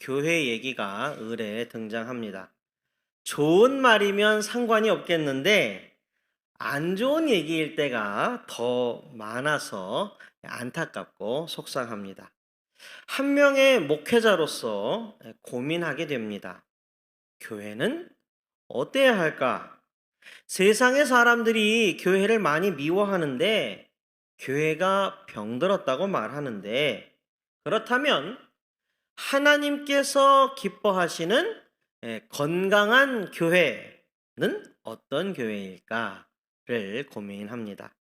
교회 얘기가 을에 등장합니다. 좋은 말이면 상관이 없겠는데 안 좋은 얘기일 때가 더 많아서 안타깝고 속상합니다. 한 명의 목회자로서 고민하게 됩니다. 교회는 어때야 할까? 세상의 사람들이 교회를 많이 미워하는데 교회가 병들었다고 말하는데 그렇다면 하나님께서 기뻐하시는 건강한 교회는 어떤 교회일까를 고민합니다.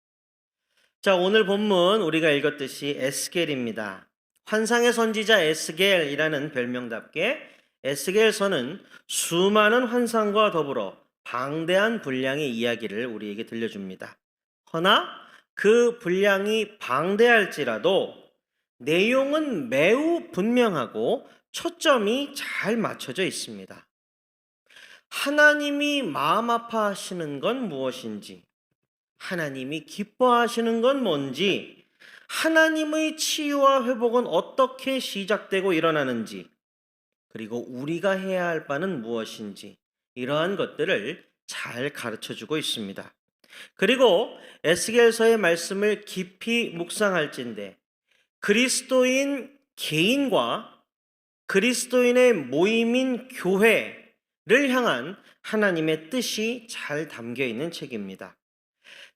자, 오늘 본문 우리가 읽었듯이 에스겔입니다. 환상의 선지자 에스겔이라는 별명답게 에스겔서는 수많은 환상과 더불어 방대한 분량의 이야기를 우리에게 들려줍니다. 허나 그 분량이 방대할지라도 내용은 매우 분명하고 초점이 잘 맞춰져 있습니다. 하나님이 마음 아파하시는 건 무엇인지, 하나님이 기뻐하시는 건 뭔지, 하나님의 치유와 회복은 어떻게 시작되고 일어나는지, 그리고 우리가 해야 할 바는 무엇인지, 이러한 것들을 잘 가르쳐 주고 있습니다. 그리고 에스겔서의 말씀을 깊이 묵상할진대 그리스도인 개인과 그리스도인의 모임인 교회를 향한 하나님의 뜻이 잘 담겨 있는 책입니다.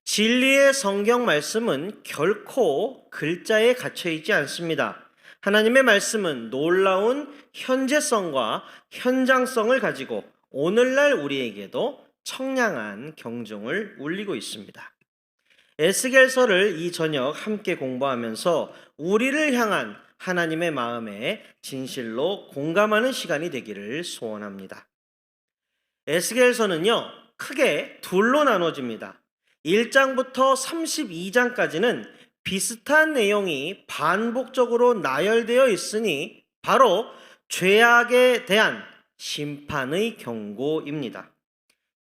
진리의 성경 말씀은 결코 글자에 갇혀 있지 않습니다. 하나님의 말씀은 놀라운 현재성과 현장성을 가지고 오늘날 우리에게도 청량한 경종을 울리고 있습니다. 에스겔서를 이 저녁 함께 공부하면서 우리를 향한 하나님의 마음에 진실로 공감하는 시간이 되기를 소원합니다. 에스겔서는요, 크게 둘로 나눠집니다. 1장부터 32장까지는 비슷한 내용이 반복적으로 나열되어 있으니 바로 죄악에 대한 심판의 경고입니다.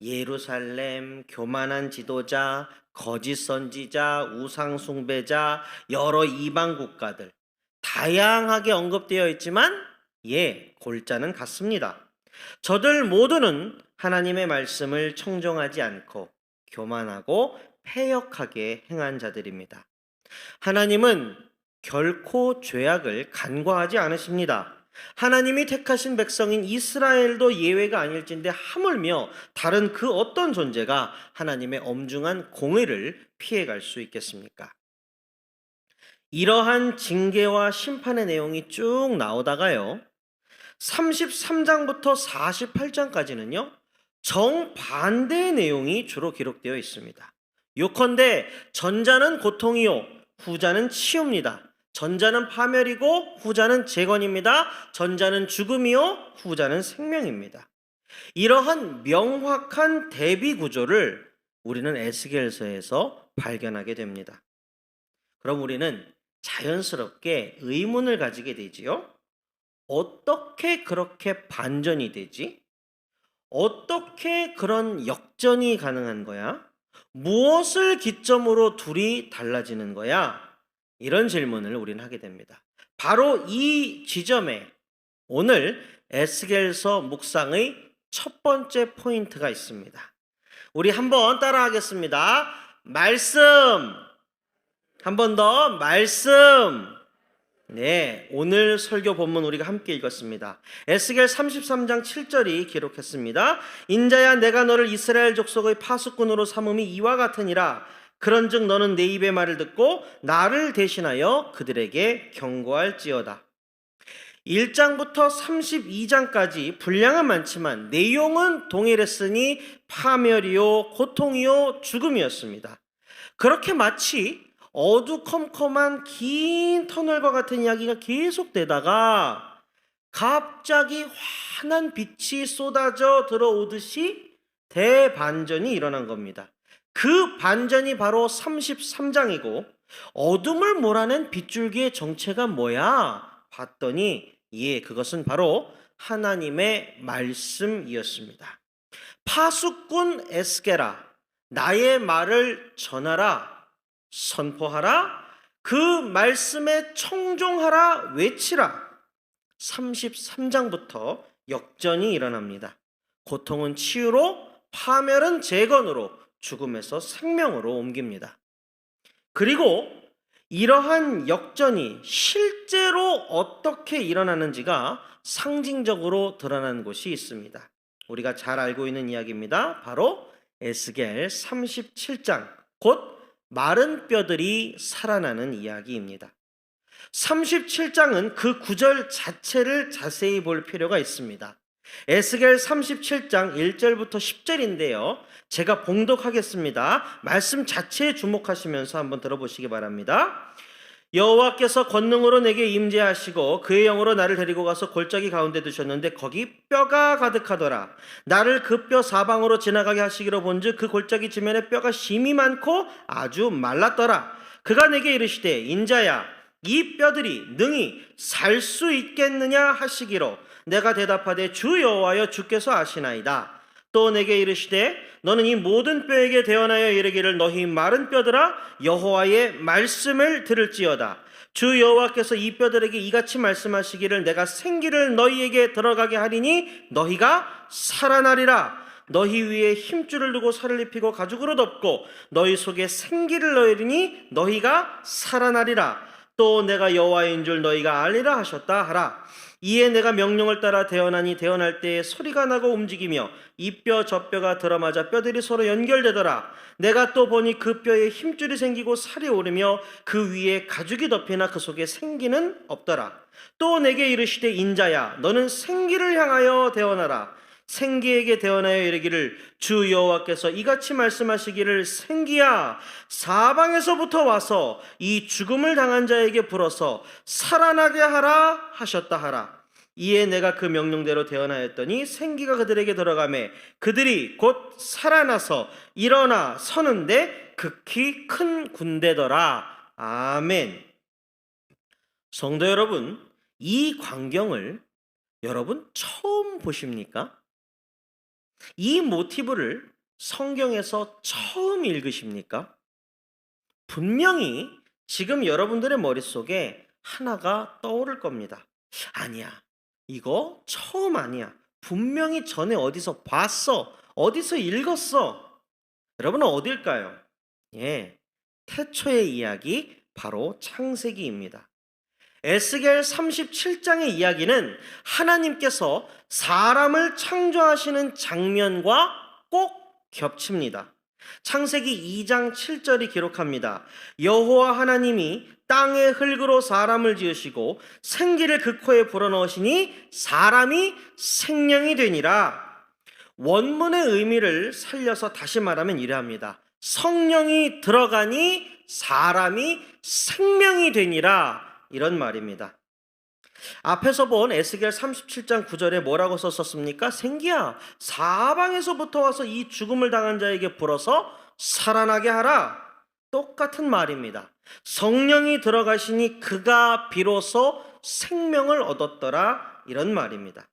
예루살렘, 교만한 지도자, 거짓 선지자, 우상 숭배자, 여러 이방 국가들 다양하게 언급되어 있지만 골자는 같습니다. 저들 모두는 하나님의 말씀을 청종하지 않고 교만하고 패역하게 행한 자들입니다. 하나님은 결코 죄악을 간과하지 않으십니다. 하나님이 택하신 백성인 이스라엘도 예외가 아닐진데 하물며 다른 그 어떤 존재가 하나님의 엄중한 공의를 피해갈 수 있겠습니까? 이러한 징계와 심판의 내용이 쭉 나오다가요, 33장부터 48장까지는요 정반대의 내용이 주로 기록되어 있습니다. 요컨대 전자는 고통이요 후자는 치유입니다. 전자는 파멸이고 후자는 재건입니다. 전자는 죽음이요 후자는 생명입니다. 이러한 명확한 대비 구조를 우리는 에스겔서에서 발견하게 됩니다. 그럼 우리는 자연스럽게 의문을 가지게 되지요. 어떻게 그렇게 반전이 되지? 어떻게 그런 역전이 가능한 거야? 무엇을 기점으로 둘이 달라지는 거야? 이런 질문을 우리는 하게 됩니다. 바로 이 지점에 오늘 에스겔서 묵상의 첫 번째 포인트가 있습니다. 우리 한번 따라하겠습니다. 말씀. 한 번 더 말씀. 네, 오늘 설교 본문 우리가 함께 읽었습니다. 에스겔 33장 7절이 기록했습니다. 인자야 내가 너를 이스라엘 족속의 파수꾼으로 삼음이 이와 같으니라. 그런즉 너는 내 입의 말을 듣고 나를 대신하여 그들에게 경고할지어다. 1장부터 32장까지 분량은 많지만 내용은 동일했으니 파멸이요 고통이요 죽음이었습니다. 그렇게 마치 어두컴컴한 긴 터널과 같은 이야기가 계속되다가 갑자기 환한 빛이 쏟아져 들어오듯이 대반전이 일어난 겁니다. 그 반전이 바로 33장이고 어둠을 몰아낸 빗줄기의 정체가 뭐야? 봤더니 그것은 바로 하나님의 말씀이었습니다. 파수꾼 에스겔아 나의 말을 전하라 선포하라 그 말씀에 청종하라 외치라 33장부터 역전이 일어납니다. 고통은 치유로, 파멸은 재건으로, 죽음에서 생명으로 옮깁니다. 그리고 이러한 역전이 실제로 어떻게 일어나는지가 상징적으로 드러나는 곳이 있습니다. 우리가 잘 알고 있는 이야기입니다. 바로 에스겔 37장, 곧 마른 뼈들이 살아나는 이야기입니다. 37장은 그 구절 자체를 자세히 볼 필요가 있습니다. 에스겔 37장 1절부터 10절인데요. 제가 봉독하겠습니다. 말씀 자체에 주목하시면서 한번 들어보시기 바랍니다. 여호와께서 권능으로 내게 임재하시고 그의 영으로 나를 데리고 가서 골짜기 가운데 두셨는데 거기 뼈가 가득하더라. 나를 그 뼈 사방으로 지나가게 하시기로 본즉 그 골짜기 지면에 뼈가 심이 많고 아주 말랐더라. 그가 내게 이르시되 인자야 이 뼈들이 능히 살 수 있겠느냐 하시기로 내가 대답하되 주 여호와여 주께서 아시나이다. 또 내게 이르시되 너는 이 모든 뼈에게 대언하여 이르기를 너희 마른 뼈들아 여호와의 말씀을 들을지어다. 주 여호와께서 이 뼈들에게 이같이 말씀하시기를 내가 생기를 너희에게 들어가게 하리니 너희가 살아나리라. 너희 위에 힘줄을 두고 살을 입히고 가죽으로 덮고 너희 속에 생기를 넣으리니 너희가 살아나리라. 또 내가 여호와인 줄 너희가 알리라 하셨다 하라. 이에 내가 명령을 따라 대언하니 대언할 때에 소리가 나고 움직이며 이 뼈 저 뼈가 들어맞아 뼈들이 서로 연결되더라. 내가 또 보니 그 뼈에 힘줄이 생기고 살이 오르며 그 위에 가죽이 덮이나 그 속에 생기는 없더라. 또 내게 이르시되 인자야 너는 생기를 향하여 대언하라. 생기에게 대언하여 이르기를 주 여호와께서 이같이 말씀하시기를 생기야 사방에서부터 와서 이 죽음을 당한 자에게 불어서 살아나게 하라 하셨다 하라. 이에 내가 그 명령대로 대언하였더니 생기가 그들에게 들어가매 그들이 곧 살아나서 일어나 서는데 극히 큰 군대더라. 아멘. 성도 여러분, 이 광경을 여러분 처음 보십니까? 이 모티브를 성경에서 처음 읽으십니까? 분명히 지금 여러분들의 머릿속에 하나가 떠오를 겁니다. 아니야, 이거 처음 아니야. 분명히 전에 어디서 봤어. 어디서 읽었어. 여러분은 어딜까요? 예, 태초의 이야기 바로 창세기입니다. 에스겔 37장의 이야기는 하나님께서 사람을 창조하시는 장면과 꼭 겹칩니다. 창세기 2장 7절이 기록합니다. 여호와 하나님이 땅의 흙으로 사람을 지으시고 생기를 그 코에 불어넣으시니 사람이 생명이 되니라. 원문의 의미를 살려서 다시 말하면 이래합니다. 성령이 들어가니 사람이 생명이 되니라. 이런 말입니다. 앞에서 본 에스겔 37장 9절에 뭐라고 썼습니까? 생기야 사방에서부터 와서 이 죽음을 당한 자에게 불어서 살아나게 하라. 똑같은 말입니다. 성령이 들어가시니 그가 비로소 생명을 얻었더라. 이런 말입니다.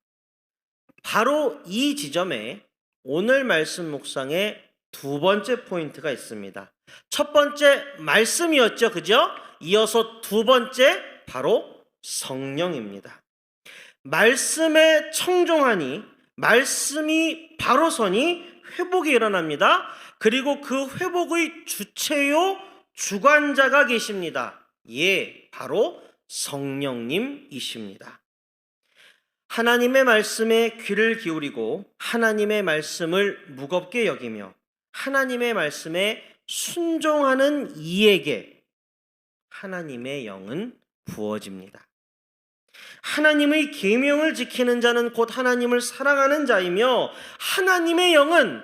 바로 이 지점에 오늘 말씀 묵상의 두 번째 포인트가 있습니다. 첫 번째 말씀이었죠, 그죠? 이어서 두 번째 바로 성령입니다. 말씀에 청종하니 말씀이 바로 서니 회복이 일어납니다. 그리고 그 회복의 주체요 주관자가 계십니다. 예, 바로 성령님이십니다. 하나님의 말씀에 귀를 기울이고 하나님의 말씀을 무겁게 여기며 하나님의 말씀에 순종하는 이에게 하나님의 영은 부어집니다. 하나님의 계명을 지키는 자는 곧 하나님을 사랑하는 자이며 하나님의 영은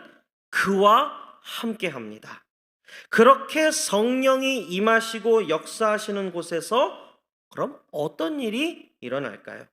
그와 함께합니다. 그렇게 성령이 임하시고 역사하시는 곳에서 그럼 어떤 일이 일어날까요?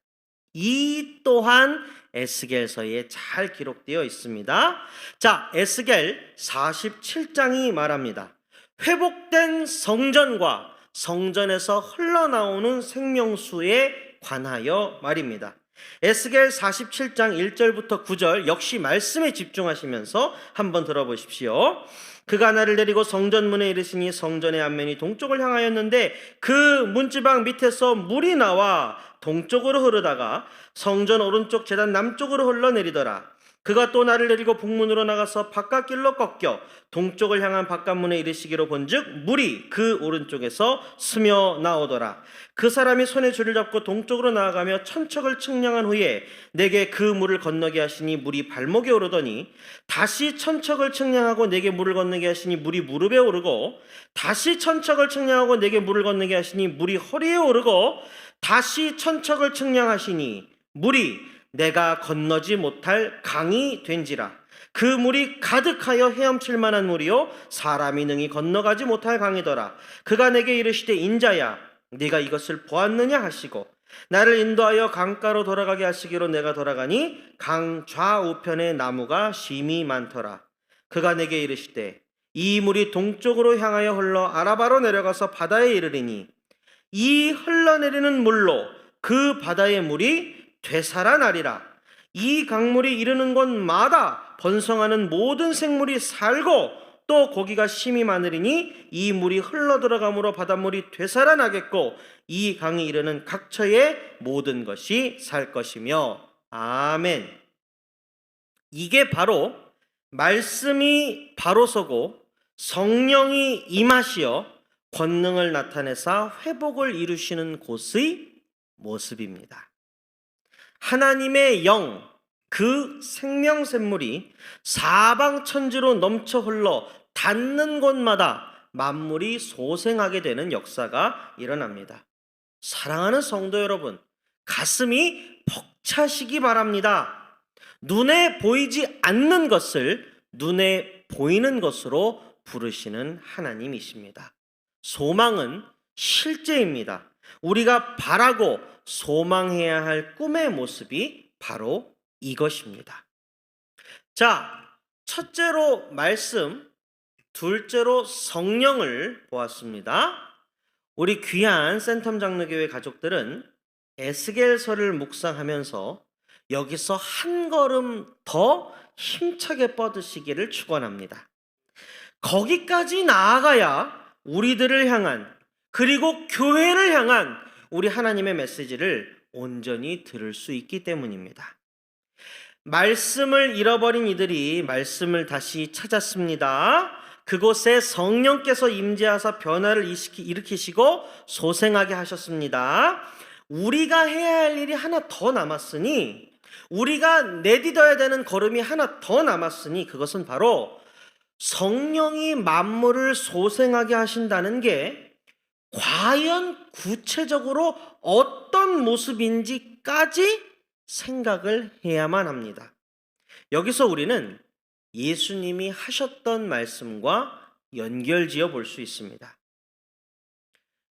이 또한 에스겔서에 잘 기록되어 있습니다. 자, 에스겔 47장이 말합니다. 회복된 성전과 성전에서 흘러나오는 생명수에 관하여 말입니다. 에스겔 47장 1절부터 9절 역시 말씀에 집중하시면서 한번 들어보십시오. 그가 나를 데리고 성전문에 이르시니 성전의 앞면이 동쪽을 향하였는데 그 문지방 밑에서 물이 나와 동쪽으로 흐르다가 성전 오른쪽 제단 남쪽으로 흘러내리더라. 그가 또 나를 데리고 북문으로 나가서 바깥길로 꺾여 동쪽을 향한 바깥문에 이르시기로 본즉 물이 그 오른쪽에서 스며 나오더라. 그 사람이 손에 줄을 잡고 동쪽으로 나아가며 천척을 측량한 후에 내게 그 물을 건너게 하시니 물이 발목에 오르더니 다시 천척을 측량하고 내게 물을 건너게 하시니 물이 무릎에 오르고 다시 천척을 측량하고 내게 물을 건너게 하시니 물이 허리에 오르고 다시 천척을 측량하시니 물이 내가 건너지 못할 강이 된지라. 그 물이 가득하여 헤엄칠 만한 물이요 사람이 능히 건너가지 못할 강이더라. 그가 내게 이르시되 인자야 네가 이것을 보았느냐 하시고 나를 인도하여 강가로 돌아가게 하시기로 내가 돌아가니 강 좌우편에 나무가 심이 많더라. 그가 내게 이르시되 이 물이 동쪽으로 향하여 흘러 아라바로 내려가서 바다에 이르리니 이 흘러내리는 물로 그 바다의 물이 되살아나리라. 이 강물이 이르는 곳마다 번성하는 모든 생물이 살고 또 고기가 심이 많으리니 이 물이 흘러들어가므로 바닷물이 되살아나겠고 이 강이 이르는 각처의 모든 것이 살 것이며. 아멘. 이게 바로 말씀이 바로 서고 성령이 임하시어 권능을 나타내사 회복을 이루시는 곳의 모습입니다. 하나님의 영, 그 생명샘물이 사방천지로 넘쳐 흘러 닿는 곳마다 만물이 소생하게 되는 역사가 일어납니다. 사랑하는 성도 여러분, 가슴이 벅차시기 바랍니다. 눈에 보이지 않는 것을 눈에 보이는 것으로 부르시는 하나님이십니다. 소망은 실제입니다. 우리가 바라고 소망해야 할 꿈의 모습이 바로 이것입니다. 자, 첫째로 말씀, 둘째로 성령을 보았습니다. 우리 귀한 센텀 장로교회 가족들은 에스겔서를 묵상하면서 여기서 한 걸음 더 힘차게 뻗으시기를 축원합니다. 거기까지 나아가야 우리들을 향한, 그리고 교회를 향한 우리 하나님의 메시지를 온전히 들을 수 있기 때문입니다. 말씀을 잃어버린 이들이 말씀을 다시 찾았습니다. 그곳에 성령께서 임재하사 변화를 일으키시고 소생하게 하셨습니다. 우리가 해야 할 일이 하나 더 남았으니, 우리가 내딛어야 되는 걸음이 하나 더 남았으니, 그것은 바로 성령이 만물을 소생하게 하신다는 게 과연 구체적으로 어떤 모습인지까지 생각을 해야만 합니다. 여기서 우리는 예수님이 하셨던 말씀과 연결지어 볼 수 있습니다.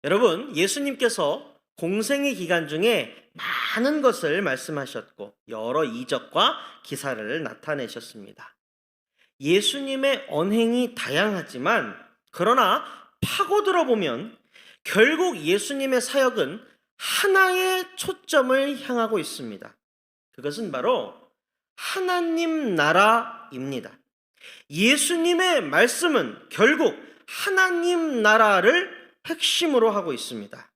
여러분, 예수님께서 공생의 기간 중에 많은 것을 말씀하셨고 여러 이적과 기사를 나타내셨습니다. 예수님의 언행이 다양하지만 그러나 파고들어 보면 결국 예수님의 사역은 하나의 초점을 향하고 있습니다. 그것은 바로 하나님 나라입니다. 예수님의 말씀은 결국 하나님 나라를 핵심으로 하고 있습니다.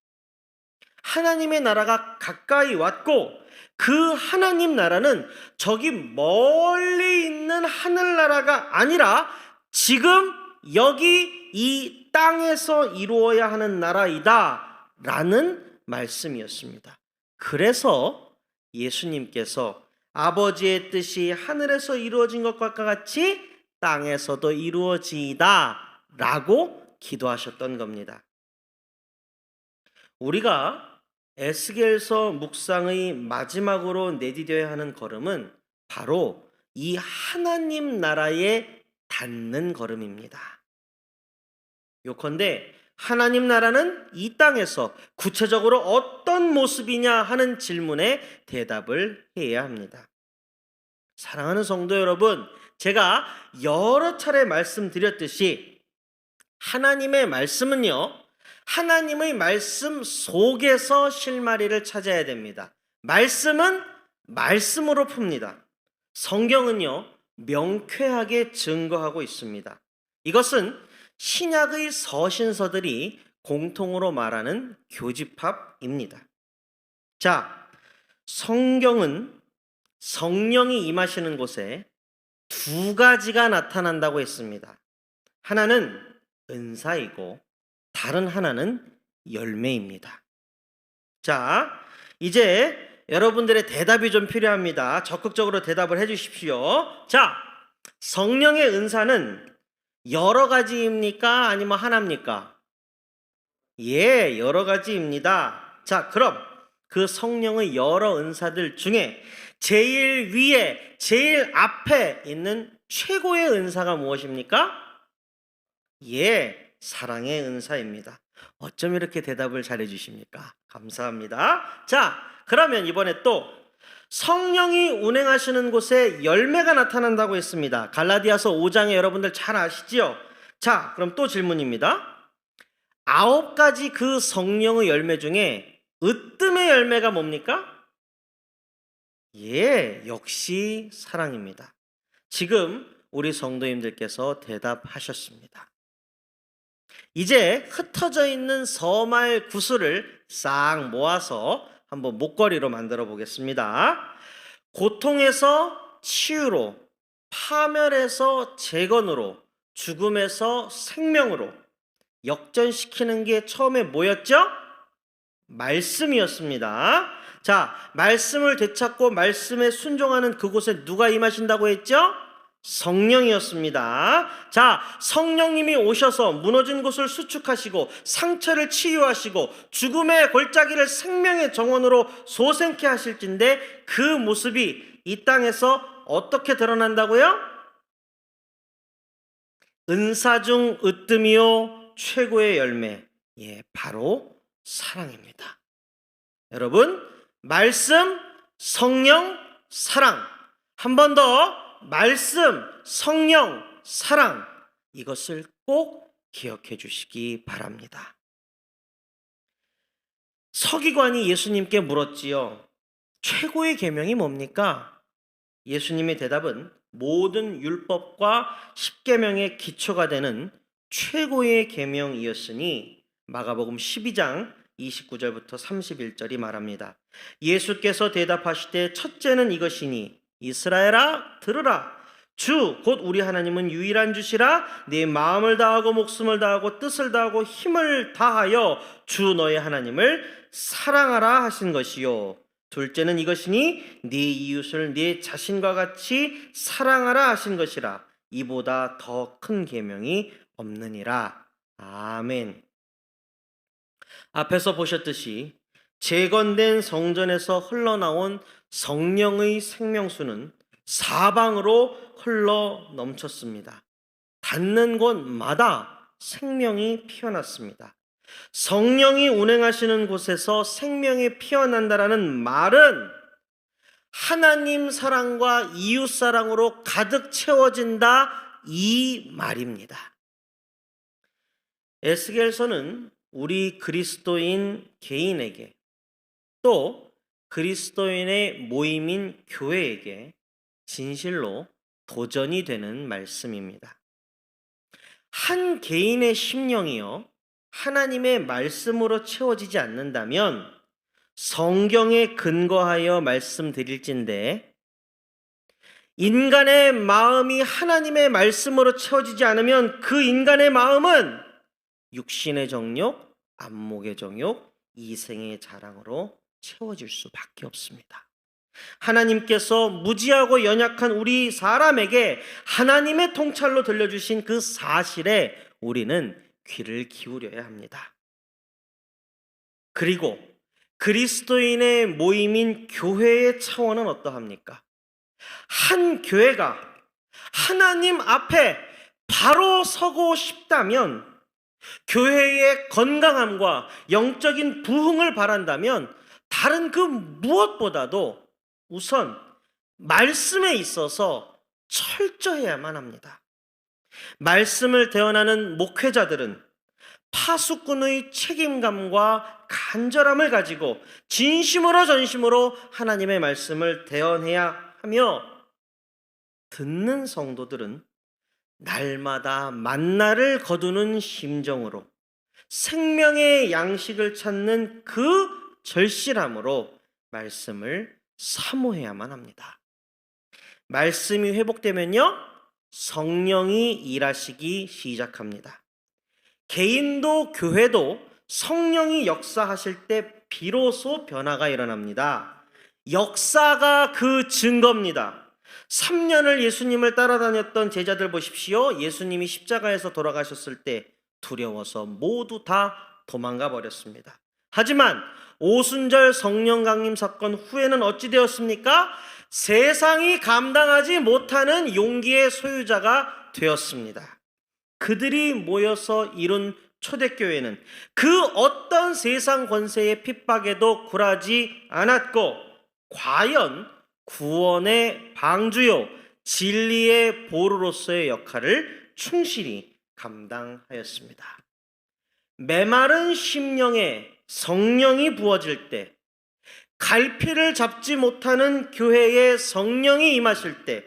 하나님의 나라가 가까이 왔고 그 하나님 나라는 저기 멀리 있는 하늘나라가 아니라 지금 여기 이 땅에서 이루어야 하는 나라이다 라는 말씀이었습니다. 그래서 예수님께서 아버지의 뜻이 하늘에서 이루어진 것과 같이 땅에서도 이루어지이다 라고 기도하셨던 겁니다. 우리가 에스겔서 묵상의 마지막으로 내디뎌야 하는 걸음은 바로 이 하나님 나라에 닿는 걸음입니다. 요컨대 하나님 나라는 이 땅에서 구체적으로 어떤 모습이냐 하는 질문에 대답을 해야 합니다. 사랑하는 성도 여러분, 제가 여러 차례 말씀드렸듯이 하나님의 말씀은요, 하나님의 말씀 속에서 실마리를 찾아야 됩니다. 말씀은 말씀으로 풉니다. 성경은요, 명쾌하게 증거하고 있습니다. 이것은 신약의 서신서들이 공통으로 말하는 교집합입니다. 자, 성경은 성령이 임하시는 곳에 두 가지가 나타난다고 했습니다. 하나는 은사이고 다른 하나는 열매입니다. 자, 이제 여러분들의 대답이 좀 필요합니다. 적극적으로 대답을 해 주십시오. 자, 성령의 은사는 여러 가지입니까? 아니면 하나입니까? 예, 여러 가지입니다. 자, 그럼 그 성령의 여러 은사들 중에 제일 위에, 제일 앞에 있는 최고의 은사가 무엇입니까? 예, 사랑의 은사입니다. 어쩜 이렇게 대답을 잘해 주십니까? 감사합니다. 자, 그러면 이번에 또 성령이 운행하시는 곳에 열매가 나타난다고 했습니다. 갈라디아서 5장에 여러분들 잘 아시지요? 자, 그럼 또 질문입니다. 9가지 그 성령의 열매 중에 으뜸의 열매가 뭡니까? 예, 역시 사랑입니다. 지금 우리 성도님들께서 대답하셨습니다. 이제 흩어져 있는 서말 구슬을 싹 모아서 한번 목걸이로 만들어 보겠습니다. 고통에서 치유로, 파멸에서 재건으로, 죽음에서 생명으로 역전시키는 게 처음에 뭐였죠? 말씀이었습니다. 자, 말씀을 되찾고 말씀에 순종하는 그곳에 누가 임하신다고 했죠? 성령이었습니다. 자, 성령님이 오셔서 무너진 곳을 수축하시고 상처를 치유하시고 죽음의 골짜기를 생명의 정원으로 소생케 하실진데 그 모습이 이 땅에서 어떻게 드러난다고요? 은사 중 으뜸이요 최고의 열매, 예, 바로 사랑입니다. 여러분, 말씀, 성령, 사랑. 한 번 더, 말씀, 성령, 사랑. 이것을 꼭 기억해 주시기 바랍니다. 서기관이 예수님께 물었지요. 최고의 계명이 뭡니까? 예수님의 대답은 모든 율법과 십계명의 기초가 되는 최고의 계명이었으니 마가복음 12장 29절부터 31절이 말합니다. 예수께서 대답하시되 첫째는 이것이니 이스라엘아 들으라. 주 곧 우리 하나님은 유일한 주시라. 네 마음을 다하고 목숨을 다하고 뜻을 다하고 힘을 다하여 주 너의 하나님을 사랑하라 하신 것이요. 둘째는 이것이니 네 이웃을 네 자신과 같이 사랑하라 하신 것이라. 이보다 더 큰 계명이 없느니라. 아멘. 앞에서 보셨듯이 재건된 성전에서 흘러나온 성령의 생명수는 사방으로 흘러 넘쳤습니다. 닿는 곳마다 생명이 피어났습니다. 성령이 운행하시는 곳에서 생명이 피어난다라는 말은 하나님 사랑과 이웃 사랑으로 가득 채워진다, 이 말입니다. 에스겔서는 우리 그리스도인 개인에게 또 그리스도인의 모임인 교회에게 진실로 도전이 되는 말씀입니다. 한 개인의 심령이요 하나님의 말씀으로 채워지지 않는다면 성경에 근거하여 말씀드릴진데 인간의 마음이 하나님의 말씀으로 채워지지 않으면 그 인간의 마음은 육신의 정욕, 안목의 정욕, 이생의 자랑으로 채워질 수밖에 없습니다. 하나님께서 무지하고 연약한 우리 사람에게 하나님의 통찰로 들려주신 그 사실에 우리는 귀를 기울여야 합니다. 그리고 그리스도인의 모임인 교회의 차원은 어떠합니까? 한 교회가 하나님 앞에 바로 서고 싶다면, 교회의 건강함과 영적인 부흥을 바란다면 다른 그 무엇보다도 우선 말씀에 있어서 철저해야만 합니다. 말씀을 대언하는 목회자들은 파수꾼의 책임감과 간절함을 가지고 진심으로 전심으로 하나님의 말씀을 대언해야 하며, 듣는 성도들은 날마다 만나를 거두는 심정으로 생명의 양식을 찾는 그 절실함으로 말씀을 사모해야만 합니다. 말씀이 회복되면요, 성령이 일하시기 시작합니다. 개인도 교회도 성령이 역사하실 때 비로소 변화가 일어납니다. 역사가 그 증거입니다. 3년을 예수님을 따라다녔던 제자들 보십시오. 예수님이 십자가에서 돌아가셨을 때 두려워서 모두 다 도망가 버렸습니다. 하지만 오순절 성령 강림 사건 후에는 어찌 되었습니까? 세상이 감당하지 못하는 용기의 소유자가 되었습니다. 그들이 모여서 이룬 초대교회는 그 어떤 세상 권세의 핍박에도 굴하지 않았고, 과연 구원의 방주요 진리의 보루로서의 역할을 충실히 감당하였습니다. 메마른 심령에 성령이 부어질 때, 갈피를 잡지 못하는 교회에 성령이 임하실 때,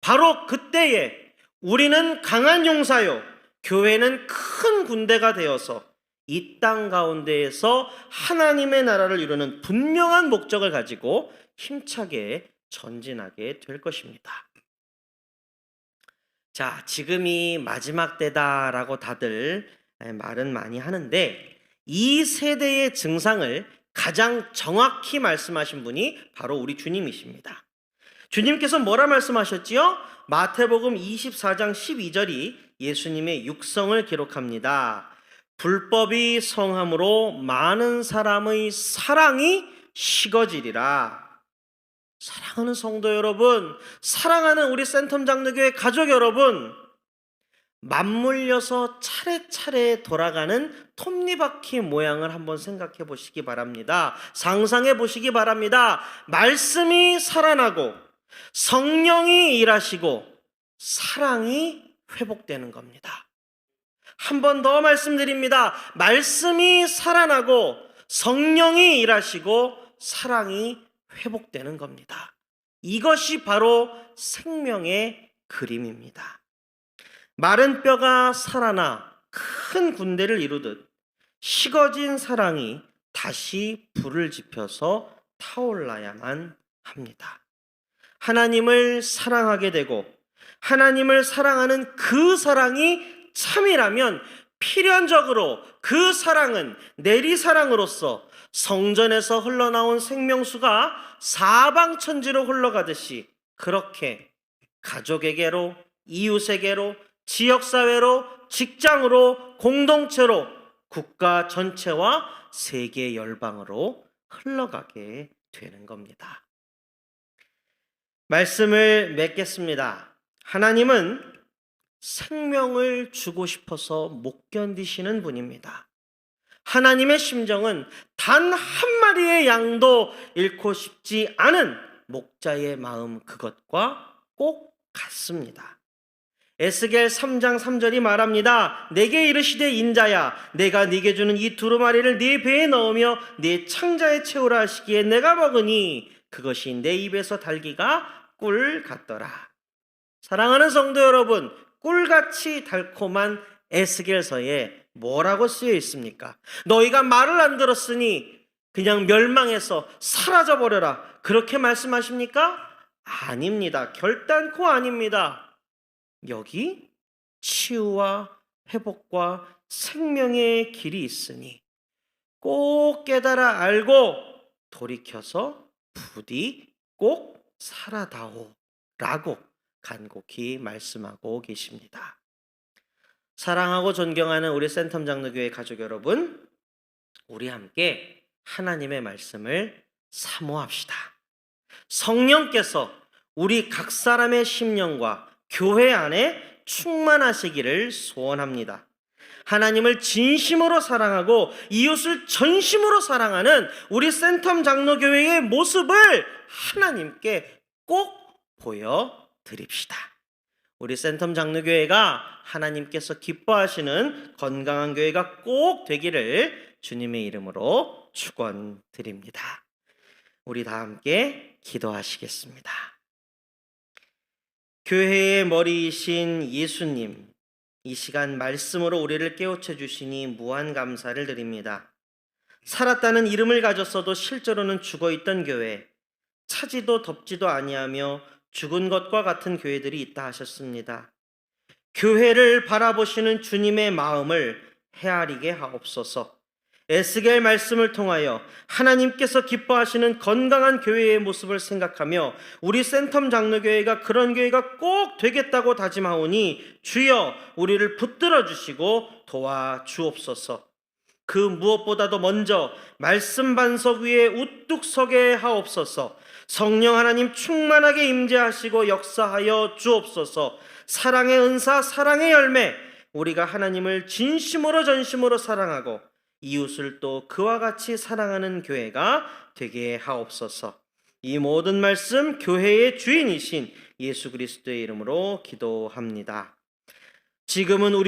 바로 그때에 우리는 강한 용사요, 교회는 큰 군대가 되어서 이 땅 가운데에서 하나님의 나라를 이루는 분명한 목적을 가지고 힘차게 전진하게 될 것입니다. 자, 지금이 마지막 때다라고 다들 말은 많이 하는데, 이 세대의 증상을 가장 정확히 말씀하신 분이 바로 우리 주님이십니다. 주님께서 뭐라 말씀하셨지요? 마태복음 24장 12절이 예수님의 육성을 기록합니다. 불법이 성함으로 많은 사람의 사랑이 식어지리라. 사랑하는 성도 여러분, 사랑하는 우리 센텀 장로교회 가족 여러분, 맞물려서 차례차례 돌아가는 톱니바퀴 모양을 한번 생각해 보시기 바랍니다. 상상해 보시기 바랍니다. 말씀이 살아나고 성령이 일하시고 사랑이 회복되는 겁니다. 한 번 더 말씀드립니다. 말씀이 살아나고 성령이 일하시고 사랑이 회복되는 겁니다. 이것이 바로 생명의 그림입니다. 마른 뼈가 살아나 큰 군대를 이루듯 식어진 사랑이 다시 불을 지펴서 타올라야만 합니다. 하나님을 사랑하게 되고 하나님을 사랑하는 그 사랑이 참이라면 필연적으로 그 사랑은 내리사랑으로서 성전에서 흘러나온 생명수가 사방천지로 흘러가듯이 그렇게 가족에게로, 이웃에게로, 지역사회로, 직장으로, 공동체로, 국가 전체와 세계 열방으로 흘러가게 되는 겁니다. 말씀을 맺겠습니다. 하나님은 생명을 주고 싶어서 못 견디시는 분입니다. 하나님의 심정은 단 한 마리의 양도 잃고 싶지 않은 목자의 마음 그것과 꼭 같습니다. 에스겔 3장 3절이 말합니다. 내게 이르시되 인자야, 내가 네게 주는 이 두루마리를 네 배에 넣으며 네 창자에 채우라 하시기에 내가 먹으니 그것이 내 입에서 달기가 꿀 같더라. 사랑하는 성도 여러분, 꿀같이 달콤한 에스겔서에 뭐라고 쓰여 있습니까? 너희가 말을 안 들었으니 그냥 멸망해서 사라져버려라, 그렇게 말씀하십니까? 아닙니다. 결단코 아닙니다. 여기 치유와 회복과 생명의 길이 있으니 꼭 깨달아 알고 돌이켜서 부디 꼭 살아다오 라고 간곡히 말씀하고 계십니다. 사랑하고 존경하는 우리 센텀 장로교회 가족 여러분, 우리 함께 하나님의 말씀을 사모합시다. 성령께서 우리 각 사람의 심령과 교회 안에 충만하시기를 소원합니다. 하나님을 진심으로 사랑하고 이웃을 전심으로 사랑하는 우리 센텀 장로교회의 모습을 하나님께 꼭 보여드립시다. 우리 센텀 장로교회가 하나님께서 기뻐하시는 건강한 교회가 꼭 되기를 주님의 이름으로 축원드립니다. 우리 다 함께 기도하시겠습니다. 교회의 머리이신 예수님, 이 시간 말씀으로 우리를 깨우쳐 주시니 무한 감사를 드립니다. 살았다는 이름을 가졌어도 실제로는 죽어있던 교회, 차지도 덥지도 아니하며 죽은 것과 같은 교회들이 있다 하셨습니다. 교회를 바라보시는 주님의 마음을 헤아리게 하옵소서. 에스겔 말씀을 통하여 하나님께서 기뻐하시는 건강한 교회의 모습을 생각하며 우리 센텀 장로교회가 그런 교회가 꼭 되겠다고 다짐하오니 주여 우리를 붙들어 주시고 도와주옵소서. 그 무엇보다도 먼저 말씀 반석 위에 우뚝 서게 하옵소서. 성령 하나님 충만하게 임재하시고 역사하여 주옵소서. 사랑의 은사, 사랑의 열매, 우리가 하나님을 진심으로 전심으로 사랑하고 이웃을 또 그와 같이 사랑하는 교회가 되게 하옵소서. 이 모든 말씀 교회의 주인이신 예수 그리스도의 이름으로 기도합니다. 지금은 우리